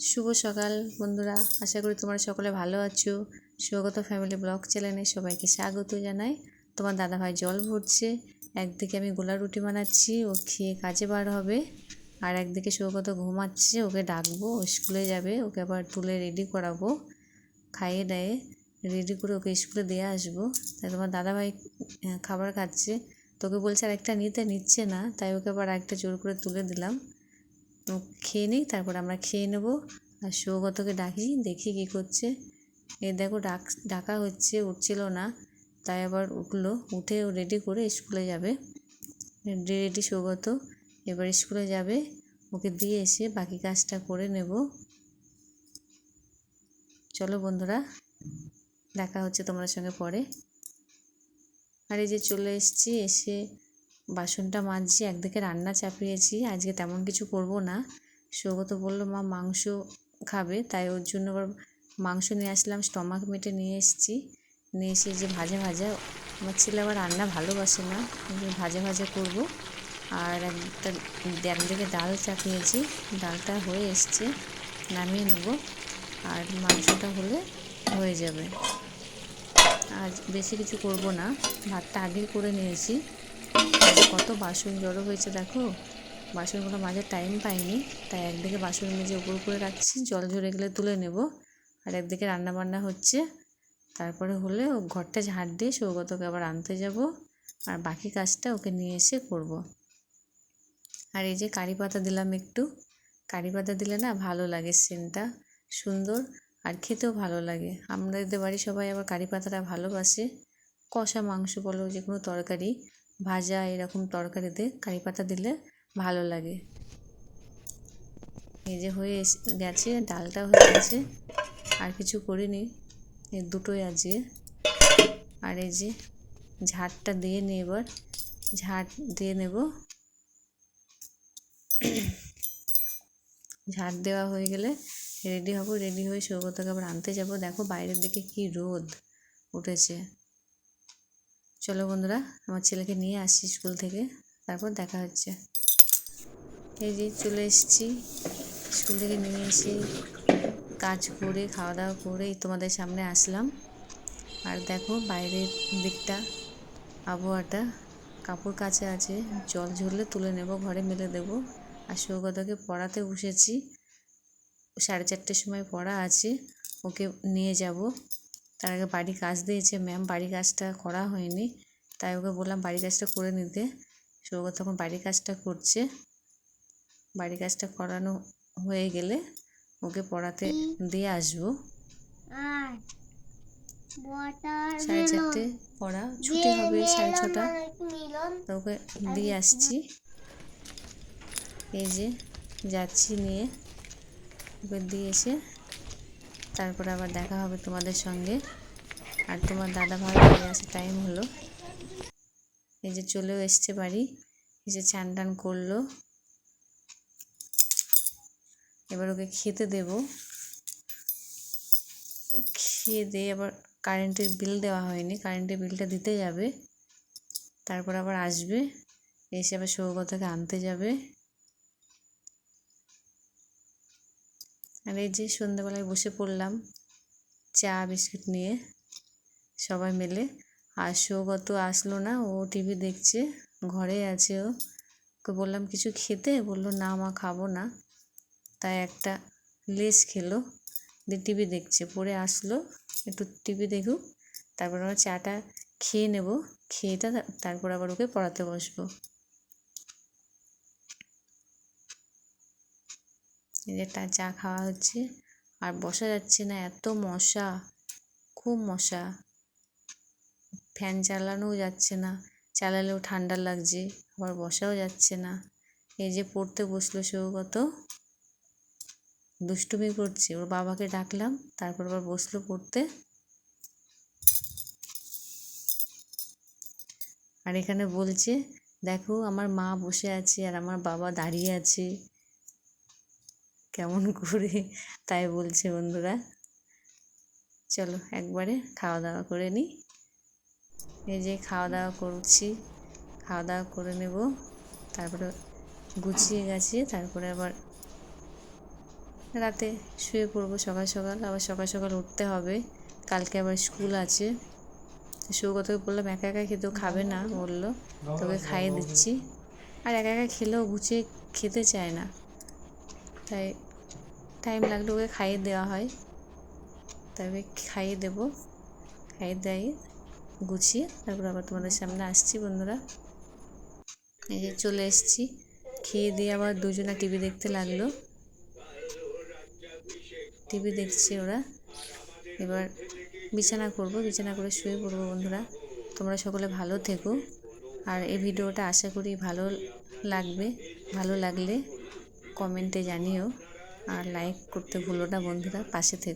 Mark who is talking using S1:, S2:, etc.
S1: শুভ সকাল বন্ধুরা, আশা করি তোমরা সকলে ভালো আছো। স্বাগত ফ্যামিলি ব্লগ চ্যানেলে সবাইকে স্বাগত জানাই। তোমার দাদাভাই জল ভরছে, একদিকে আমি গোলা রুটি বানাচ্ছি, ও খেয়ে কাজে বার হবে, আর একদিকে সৌগত ঘুমাচ্ছে, ওকে ডাকবো, ও স্কুলে যাবে, ওকে আবার তুলে রেডি করাবো, খাইয়ে দেয়ে রেডি করে ওকে স্কুলে দিয়ে আসবো। তাই তোমার দাদাভাই খাবার খাচ্ছে, তোকে বলছে আর একটা নিচ্ছে না, তাই ওকে আবার একটা জোর করে তুলে দিলাম। খেয়ে নিই, তারপর আমরা খেয়ে নেবো। আর সৌগতকে ডাকি, দেখি কী করছে। এ দেখো ডাকা হচ্ছে, উঠছিল না, তাই আবার উঠলো, উঠে রেডি করে স্কুলে যাবে। রেডি সৌগত, এবার স্কুলে যাবে, ওকে দিয়ে এসে বাকি কাজটা করে নেব। চলো বন্ধুরা, দেখা হচ্ছে তোমার সঙ্গে পরে। আর এই যে চলে এসেছি, এসে বাসনটা মাজছি, একদিকে রান্না চাপিয়েছি। আজকে তেমন কিছু করব না। সৌগত বলল মা মাংস খাবে, তাই ওর জন্য আবার মাংস নিয়ে আসলাম, স্টমাক মেটে নিয়ে এসেছি। নিয়ে এসে যে ভাজা আমার ছেলে আবার রান্না ভালোবাসে না, ভাজা করব। আর একদিকে ডাল চাপিয়েছি, ডালটা হয়ে এসছে, নামিয়ে নেব, আর মাংসটা হলে হয়ে যাবে। আজ বেশি কিছু করব না, ভাতটা আগেই করে নিয়েছি। কত বাসন জড়ো হয়েছে দেখো, বাসনগুলো মাজার টাইম পাইনি, তাই একদিকে বাসন মেজে উপর করে রাখছি, জল ঝরে গেলে তুলে নেব। আর একদিকে রান্নাবান্না হচ্ছে, তারপরে হলে ও ঘরটা ঝাড় দিয়ে সৌগতকে আবার আনতে যাব, আর বাকি কাজটা ওকে নিয়ে এসে করব। আর এই যে কারি পাতা দিলাম একটু, কারি পাতা দিলে না ভালো লাগে, সেন্টটা সুন্দর, আর খেতেও ভালো লাগে। আমাদের বাড়ি সবাই আবার কারি পাতাটা ভালোবাসে। কষা মাংস বলো, যে কোনো তরকারি, ভাজা, এরকম তরকারিতে কারি পাতা দিলে ভালো লাগে। এই যে হয়ে গেছে, ডালটা হয়ে গেছে, আর কিছু করিনি, এই দুটোই আজকে। আর এই যে ঝাড়টা দিয়ে নিই, এবার ঝাড় দিয়ে নেব। ঝাড় দেওয়া হয়ে গেলে রেডি হব, রেডি হয়ে সৌগতকে আবার আনতে যাব। দেখো বাইরের দিকে কি রোদ উঠেছে। চলো বন্ধুরা, আমার ছেলেকে নিয়ে আসছি স্কুল থেকে, তারপর দেখা হচ্ছে। এই যে চলে এসেছি, স্কুল থেকে নিয়ে এসে কাজ করে খাওয়া দাওয়া করে তোমাদের সামনে আসলাম। আর দেখো বাইরের দিকটা, আবহাওয়াটা, কাপড় কাচা আছে, জল ঝরলে তুলে নেব, ঘরে মেলে দেব। আর সৌগতকে পড়াতে বসেছি, 4:30টার সময় পড়া আছে, ওকে নিয়ে যাব। তার আগে বাড়ি কাজ দিয়েছে ম্যাম, বাড়ি কাজটা করা হয়নি, তাই ওকে বললাম বাড়ি কাজটা করে নিতে। সৌগত তখন বাড়ি কাজটা করছে। বাড়ি কাজটা করানো হয়ে গেলে ওকে পড়াতে দিয়ে আসবো। 4:30 পড়া, ছুটি হবে 6:30, তো ওকে দিয়ে আসছি। এই যে যাচ্ছি নিয়ে, ওকে দিয়ে এসে তারপরে আবার দেখা হবে তোমাদের সঙ্গে। আর তোমার দাদা ভাই বাড়ি আসার টাইম হলো, এই যে চলেও এসছে বাড়ি, এসে চান টান করলো। এবার ওকে খেতে দেব, খেয়ে দিয়ে আবার কারেন্টের বিল দেওয়া হয়নি, কারেন্টের বিলটা দিতে যাবে, তারপর আবার আসবে, এসে আবার সৌগতকে আনতে যাবে। আর এই যে সন্ধ্যাবেলায় বসে পড়লাম চা বিস্কুট নিয়ে সবাই মিলে। আর সৌগত আসলো না, ও টিভি দেখছে, ঘরে আছে ও। ওকে বললাম কিছু খেতে, বললো না মা খাবো না, তাই একটা লেস খেলো, দিয়ে টিভি দেখছে। পরে আসলো, একটু টিভি দেখুক, তারপর আমরা চাটা খেয়ে নেব, খেয়েটা তারপর আবার ওকে পড়াতে বসবো। এটা চা খাওয়া হচ্ছে, আর বসা যাচ্ছে না, এত মশা, খুব মশা, ফ্যান চালানোও যাচ্ছে না, চালালেও ঠান্ডা লাগছে, আবার বসাও যাচ্ছে না। এই যে পড়তে বসলো সৌগত, দুষ্টুমি করছে, ওর বাবাকে ডাকলাম, তারপর আবার বসলো পড়তে। আর এখানে বলছে দেখো আমার মা বসে আছে আর আমার বাবা দাঁড়িয়ে আছে, কেমন করে, তাই বলছে বন্ধুরা। চলো একবারে খাওয়া দাওয়া করে নিই। এই যে খাওয়া দাওয়া করছি, খাওয়া দাওয়া করে নেব, তারপরে গুছিয়ে গেছে, তারপরে আবার রাতে শুয়ে পড়বো, সকাল সকাল আবার সকাল সকাল উঠতে হবে, কালকে আবার স্কুল আছে। সৌগতকে বললাম একা একা খেতেও খাবে না, বললো তোকে খাইয়ে দিচ্ছি। আর একা একা খেলেও গুছিয়ে খেতে চায় না, তাই টাইম লাগলে ওকে খাইয়ে দেওয়া হয়। তবে খাইয়ে দেবো, খাইয়ে দিয়ে গুছিয়ে তারপর আবার তোমাদের সামনে আসছি বন্ধুরা। এই যে চলে এসেছি, খেয়ে দিয়ে আবার দুজনা টিভি দেখতে লাগলো, টিভি দেখছে ওরা। এবার বিছানা করব, বিছানা করে শুয়ে পড়বো বন্ধুরা। তোমরা সকলে ভালো থেকো, আর এই ভিডিওটা আশা করি ভালো লাগবে। ভালো লাগলে কমেন্টে জানিও, আর লাইক করতে ভুলো না বন্ধুরা, পাশে থেকো।